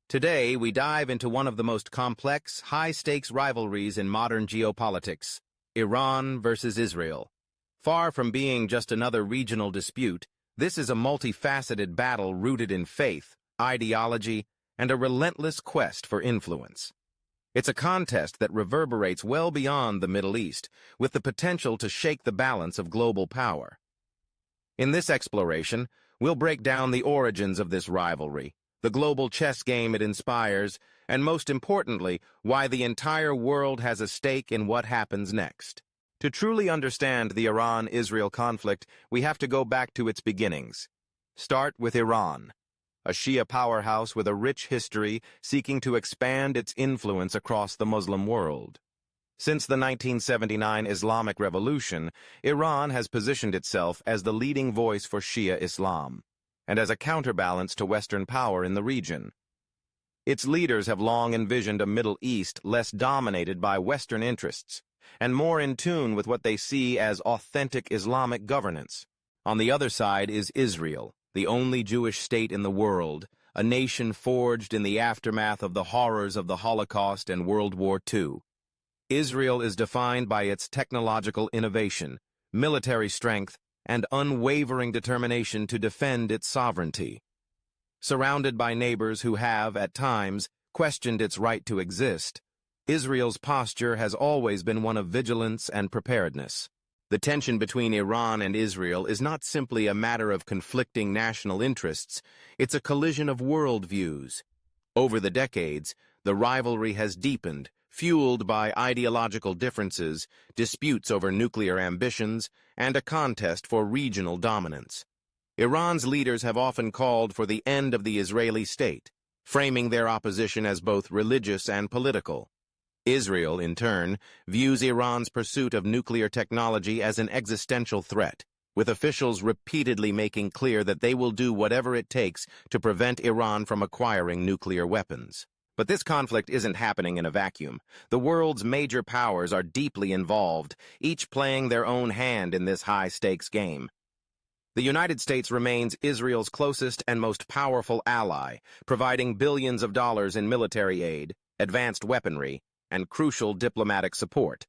Today, we dive into one of the most complex, high-stakes rivalries in modern geopolitics, Iran versus Israel. Far from being just another regional dispute, this is a multifaceted battle rooted in faith, ideology, and a relentless quest for influence. It's a contest that reverberates well beyond the Middle East, with the potential to shake the balance of global power. In this exploration, we'll break down the origins of this rivalry, the global chess game it inspires, and most importantly, why the entire world has a stake in what happens next. To truly understand the Iran-Israel conflict, we have to go back to its beginnings. Start with Iran, a Shia powerhouse with a rich history seeking to expand its influence across the Muslim world. Since the 1979 Islamic Revolution, Iran has positioned itself as the leading voice for Shia Islam, and as a counterbalance to Western power in the region. Its leaders have long envisioned a Middle East less dominated by Western interests, and more in tune with what they see as authentic Islamic governance. On the other side is Israel, the only Jewish state in the world, a nation forged in the aftermath of the horrors of the Holocaust and World War II. Israel is defined by its technological innovation, military strength, and unwavering determination to defend its sovereignty. Surrounded by neighbors who have, at times, questioned its right to exist, Israel's posture has always been one of vigilance and preparedness. The tension between Iran and Israel is not simply a matter of conflicting national interests, it's a collision of worldviews. Over the decades, the rivalry has deepened, fueled by ideological differences, disputes over nuclear ambitions, and a contest for regional dominance. Iran's leaders have often called for the end of the Israeli state, framing their opposition as both religious and political. Israel, in turn, views Iran's pursuit of nuclear technology as an existential threat, with officials repeatedly making clear that they will do whatever it takes to prevent Iran from acquiring nuclear weapons. But this conflict isn't happening in a vacuum. The world's major powers are deeply involved, each playing their own hand in this high-stakes game. The United States remains Israel's closest and most powerful ally, providing billions of dollars in military aid, advanced weaponry, and crucial diplomatic support.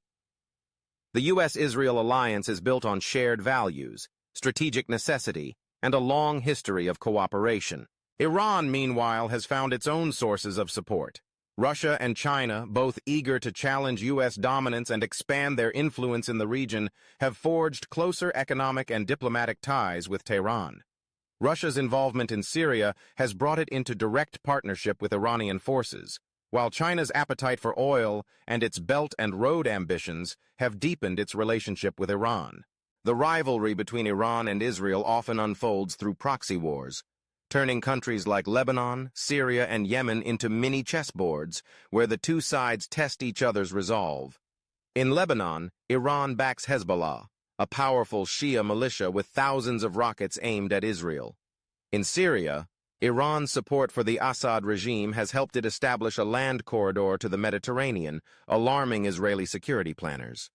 The U.S.-Israel alliance is built on shared values, strategic necessity, and a long history of cooperation. Iran, meanwhile, has found its own sources of support. Russia and China, both eager to challenge U.S. dominance and expand their influence in the region, have forged closer economic and diplomatic ties with Tehran. Russia's involvement in Syria has brought it into direct partnership with Iranian forces, while China's appetite for oil and its Belt and Road ambitions have deepened its relationship with Iran. The rivalry between Iran and Israel often unfolds through proxy wars, turning countries like Lebanon, Syria, and Yemen into mini chessboards where the two sides test each other's resolve. In Lebanon, Iran backs Hezbollah, a powerful Shia militia with thousands of rockets aimed at Israel. In Syria, Iran's support for the Assad regime has helped it establish a land corridor to the Mediterranean, alarming Israeli security planners.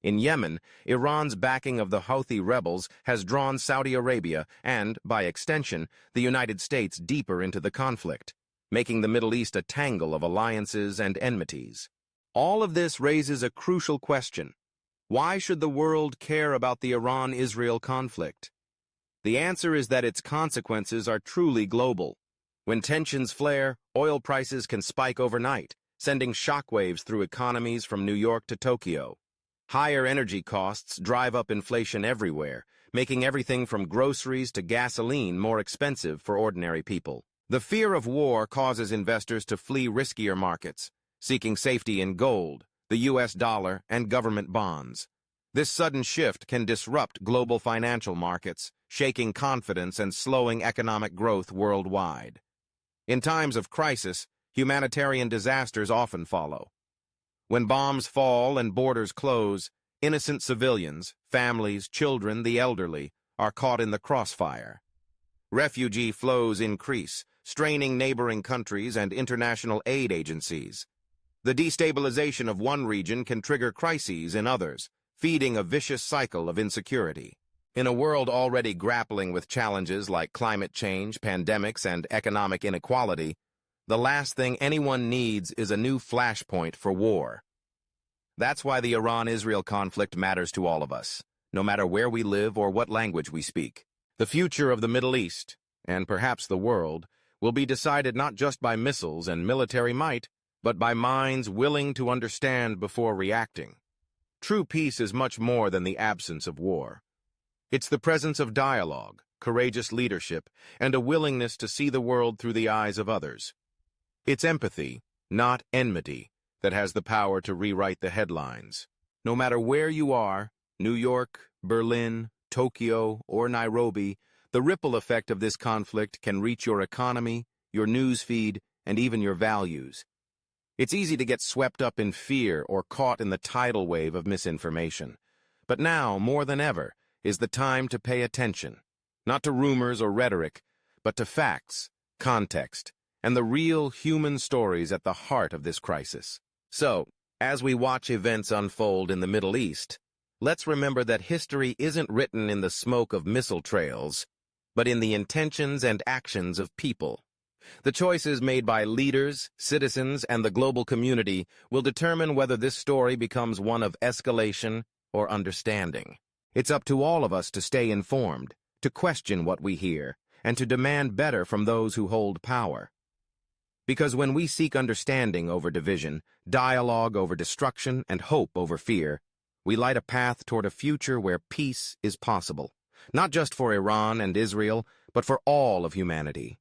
In Yemen, Iran's backing of the Houthi rebels has drawn Saudi Arabia and, by extension, the United States deeper into the conflict, making the Middle East a tangle of alliances and enmities. All of this raises a crucial question. Why should the world care about the Iran-Israel conflict? The answer is that its consequences are truly global. When tensions flare, oil prices can spike overnight, sending shockwaves through economies from New York to Tokyo. Higher energy costs drive up inflation everywhere, making everything from groceries to gasoline more expensive for ordinary people. The fear of war causes investors to flee riskier markets, seeking safety in gold, the U.S. dollar, and government bonds. This sudden shift can disrupt global financial markets, shaking confidence and slowing economic growth worldwide. In times of crisis, humanitarian disasters often follow. When bombs fall and borders close, innocent civilians, families, children, the elderly, are caught in the crossfire. Refugee flows increase, straining neighboring countries and international aid agencies. The destabilization of one region can trigger crises in others, feeding a vicious cycle of insecurity. In a world already grappling with challenges like climate change, pandemics, and economic inequality, The last thing anyone needs is a new flashpoint for war. That's why the Iran-Israel conflict matters to all of us, no matter where we live or what language we speak. The future of the Middle East, and perhaps the world, will be decided not just by missiles and military might, but by minds willing to understand before reacting. True peace is much more than the absence of war. It's the presence of dialogue, courageous leadership, and a willingness to see the world through the eyes of others. It's empathy, not enmity, that has the power to rewrite the headlines. No matter where you are, New York, Berlin, Tokyo, or Nairobi, the ripple effect of this conflict can reach your economy, your news feed, and even your values. It's easy to get swept up in fear or caught in the tidal wave of misinformation. But now, more than ever, is the time to pay attention, not to rumors or rhetoric, but to facts, context, and the real human stories at the heart of this crisis. So, as we watch events unfold in the Middle East, let's remember that history isn't written in the smoke of missile trails, but in the intentions and actions of people. The choices made by leaders, citizens, and the global community will determine whether this story becomes one of escalation or understanding. It's up to all of us to stay informed, to question what we hear, and to demand better from those who hold power. Because when we seek understanding over division, dialogue over destruction, and hope over fear, we light a path toward a future where peace is possible, not just for Iran and Israel, but for all of humanity.